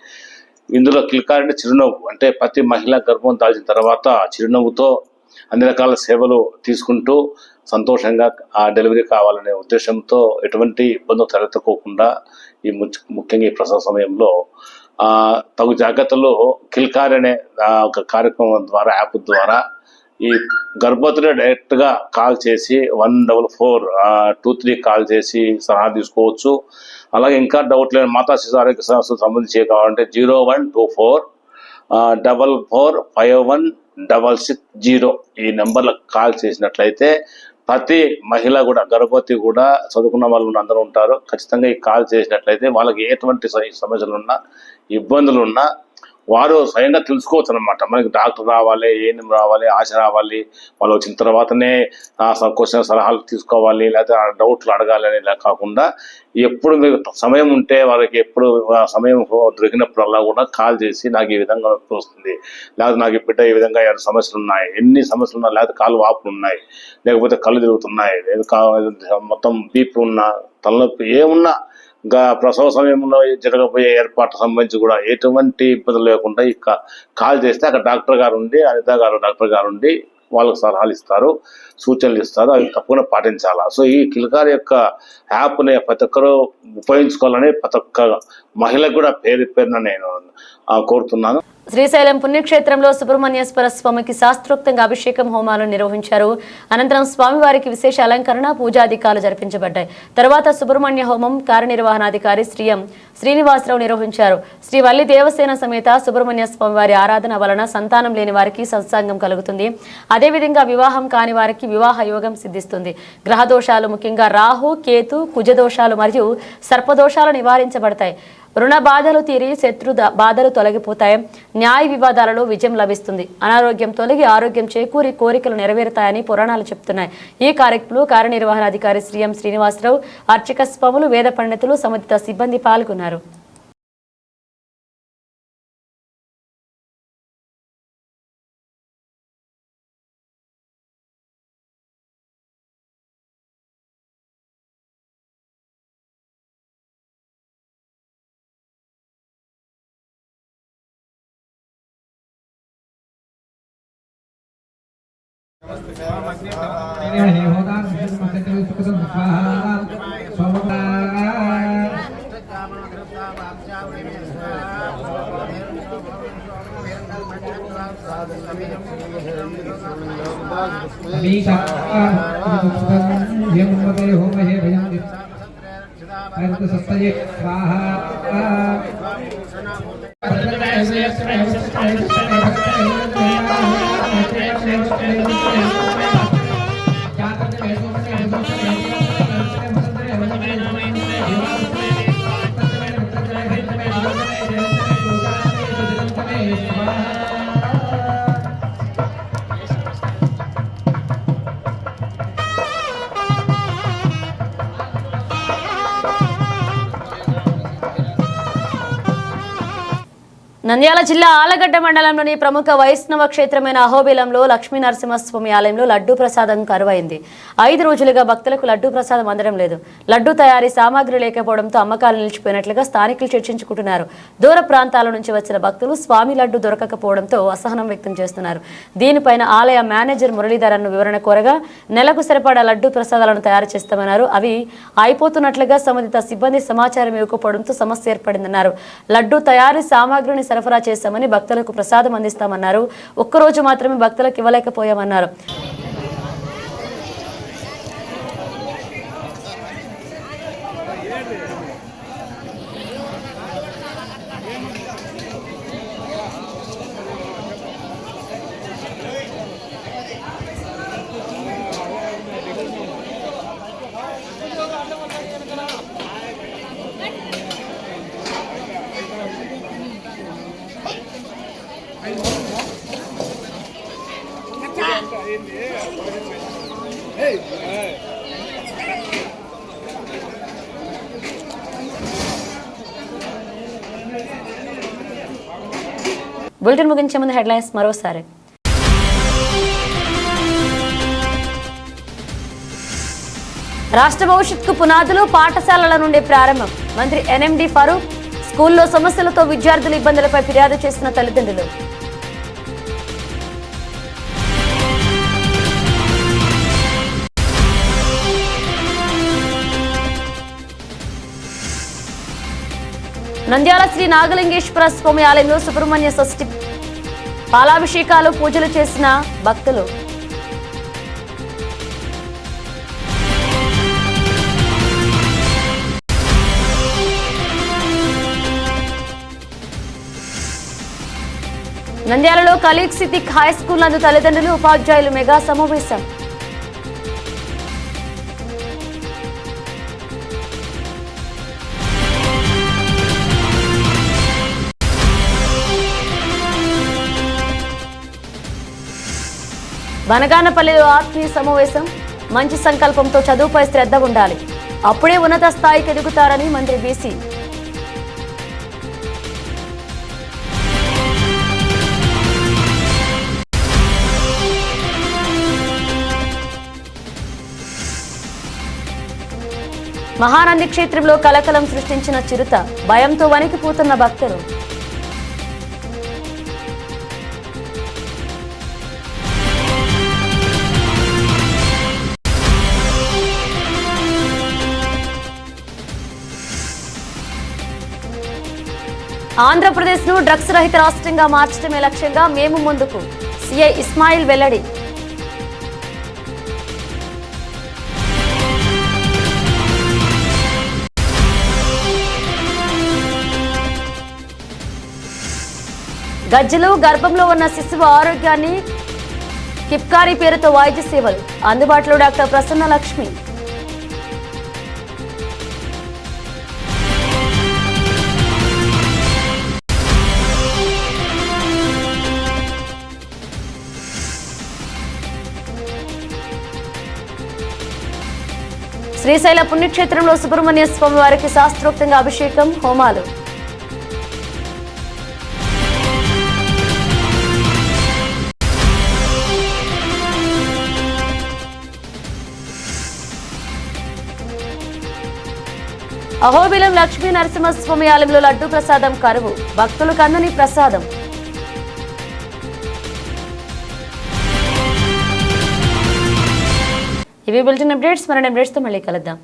ఇందులో కిల్కారి అంటే చిరునవ్వు, అంటే ప్రతి మహిళ గర్భం దాల్చిన తర్వాత చిరునవ్వుతో అన్ని రకాల సేవలు తీసుకుంటూ సంతోషంగా ఆ డెలివరీ కావాలనే ఉద్దేశంతో ఎటువంటి ఇబ్బందులు తలెత్తుకోకుండా ఈ ముఖ్యంగా ఈ ప్రసవ సమయంలో తగు జాగ్రత్తలు కిల్కారి అనే ఒక కార్యక్రమం ద్వారా, యాప్ ద్వారా ఈ గర్భవతిని డైరెక్ట్ గా కాల్ చేసి 14423 కాల్ చేసి సలహా తీసుకోవచ్చు. అలాగే ఇంకా డౌట్ లేని మాతా శిశు ఆరోగ్య సంస్థకు సంబంధించి కావాలంటే 0124445160 ఈ నెంబర్లకు కాల్ చేసినట్లయితే ప్రతి మహిళ కూడా, గర్భవతి కూడా, చదువుకున్న వాళ్ళు అందరూ ఉంటారు. ఖచ్చితంగా ఈ కాల్ చేసినట్లయితే వాళ్ళకి ఎటువంటి సమస్యలున్నా, ఇబ్బందులున్నా వారు స్వయంగా తెలుసుకోవచ్చు అనమాట. మనకి డాక్టర్ రావాలి, ఏఎన్ఎం రావాలి, ఆశ రావాలి, వాళ్ళు వచ్చిన తర్వాతనే క్వశ్చన్ సలహాలు తీసుకోవాలి, లేకపోతే డౌట్లు అడగాలి అనేలా కాకుండా ఎప్పుడు మీకు సమయం ఉంటే వారికి ఎప్పుడు సమయం దొరికినప్పుడల్లా కూడా కాల్ చేసి నాకు ఈ విధంగా నొప్పి వస్తుంది, లేకపోతే నాకు బిడ్డ ఈ విధంగా సమస్యలు ఉన్నాయి, ఎన్ని సమస్యలు ఉన్నాయి, లేకపోతే కాలు వాపులు ఉన్నాయి, లేకపోతే కళ్ళు తిరుగుతున్నాయి, మొత్తం బీపీ ఉన్నా, తలనొప్పి ఏమున్నా, ప్రసవ సమయంలో జరగబోయే ఏర్పాటు సంబంధించి కూడా ఎటువంటి ఇబ్బందులు లేకుండా కాల్ చేస్తే అక్కడ డాక్టర్ గారు ఉండి, అనిత గారు డాక్టర్ గారు ఉండి వాళ్ళకు సలహాలు ఇస్తారు, సూచనలు ఇస్తారు. అవి తప్పకుండా పాటించాలా. సో ఈ కిల్కారి యొక్క యాప్ని ప్రతి ఒక్కరూ ఉపయోగించుకోవాలని ప్రతి ఒక్క మహిళకు కూడా పేరున నేను కోరుతున్నాను. శ్రీశైలం పుణ్యక్షేత్రంలో సుబ్రహ్మణ్యేశ్వర స్వామికి శాస్త్రోక్తంగా అభిషేకం హోమాలను నిర్వహించారు. అనంతరం స్వామివారికి విశేష అలంకరణ, పూజాధికాలు జరిపించబడ్డాయి. తర్వాత సుబ్రహ్మణ్య హోమం కార్యనిర్వహణాధికారి శ్రీనివాసరావు నిర్వహించారు. శ్రీ వల్లి దేవసేన సమేత సుబ్రహ్మణ్య స్వామివారి ఆరాధన వలన సంతానం లేని వారికి సత్సంగం కలుగుతుంది. అదేవిధంగా వివాహం కాని వారికి వివాహ యోగం సిద్ధిస్తుంది. గ్రహ దోషాలు, ముఖ్యంగా రాహు, కేతు, కుజదోషాలు మరియు సర్పదోషాలు నివారించబడతాయి. రుణ బాధలు తీరి శత్రు బాధలు తొలగిపోతాయి. న్యాయ వివాదాలలో విజయం లభిస్తుంది. అనారోగ్యం తొలగి ఆరోగ్యం చేకూరి కోరికలు నెరవేరుతాయని పురాణాలు చెప్తున్నాయి. ఈ కార్యక్రమంలో కార్యనిర్వహణాధికారి శ్రీనివాసరావు, అర్చక స్వాములు, వేద పండితులు, సంబంధిత సిబ్బంది పాల్గొన్నారు. నంద్యాల జిల్లా ఆలగడ్డ మండలంలోని ప్రముఖ వైష్ణవ క్షేత్రమైన అహోబిలంలో లక్ష్మీ నరసింహస్వామి ఆలయంలో లడ్డూ ప్రసాదం కరువైంది. 5 రోజులుగా భక్తులకు లడ్డూ ప్రసాదం అందడం లేదు. లడ్డూ తయారీ సామాగ్రి లేకపోవడంతో అమ్మకాలు నిలిచిపోయినట్లుగా స్థానికులు చర్చించుకుంటున్నారు. దూర ప్రాంతాల నుంచి వచ్చిన భక్తులు స్వామి లడ్డూ దొరకకపోవడంతో అసహనం వ్యక్తం చేస్తున్నారు. దీనిపైన ఆలయ మేనేజర్ మురళీధరన్ను వివరణ కోరగా నెలకు సరిపడా లడ్డూ ప్రసాదాలను తయారు చేస్తామన్నారు. అవి అయిపోతున్నట్లుగా సంబంధిత సిబ్బంది సమాచారం ఇవ్వకపోవడంతో సమస్య ఏర్పడిందన్నారు. లడ్డూ తయారీ సామాగ్రిని సరఫరా చేస్తామని, భక్తులకు ప్రసాదం అందిస్తామన్నారు. ఒక్కరోజు మాత్రమే భక్తులకు ఇవ్వలేకపోయామన్నారు. బులెటిన్ ముగించే ముందు హెడ్లైన్స్ మరోసారి. రాష్ట్ర భవిష్యత్తుకు పునాదులు పాఠశాలల నుండి ప్రారంభం. మంత్రి ఎన్ఎండి ఫరూక్. స్కూల్లో సమస్యలతో విద్యార్థుల ఇబ్బందులపై ఫిర్యాదు చేసిన తల్లిదండ్రులు. నంద్యాల శ్రీ నాగలింగేశ్వర స్వామి ఆలయంలో సుబ్రహ్మణ్య షష్ఠి పాలాభిషేకాలు పూజలు చేసిన భక్తులు. నంద్యాలలో ఖలీగ్ సిద్దిక్ హై స్కూల్ నందు తల్లిదండ్రులు ఉపాధ్యాయులు మెగా సమావేశం. బనగానపల్లిలో ఆత్మీయ సమావేశం. మంచి సంకల్పంతో చదువుపై శ్రద్ధ ఉండాలి, అప్పుడే ఉన్నత స్థాయికి ఎదుగుతారని మంత్రి బీసీ. మహానంది క్షేత్రంలో కలకలం సృష్టించిన చిరుత, భయంతో వణికిపోతున్న భక్తులు. ఆంధ్రప్రదేశ్ను డ్రగ్స్ రహిత రాష్ట్రంగా మార్చడమే లక్ష్యంగా మేము ముందుకు. సిఐ ఇస్మాయిల్ వెల్లడి. గజ్జలు గర్భంలో ఉన్న శిశువు ఆరోగ్యాన్ని కిప్కారీ పేరుతో వైద్య సేవలు. అందుబాటులో డాక్టర్ ప్రసన్న లక్ష్మి. శ్రీశైల పుణ్యక్షేత్రంలో సుబ్రహ్మణ్య స్వామి వారికి శాస్త్రోక్తంగా అభిషేకం, హోమాలు. అహోబిలం లక్ష్మీ నరసింహస్వామి ఆలయంలో లడ్డూ ప్రసాదం కరువు, భక్తులకు అందని ప్రసాదం. ఇవి బులెటిన్ అప్డేట్స్. మరిన్ని అప్డేట్స్తో మళ్ళీ కలుద్దాం.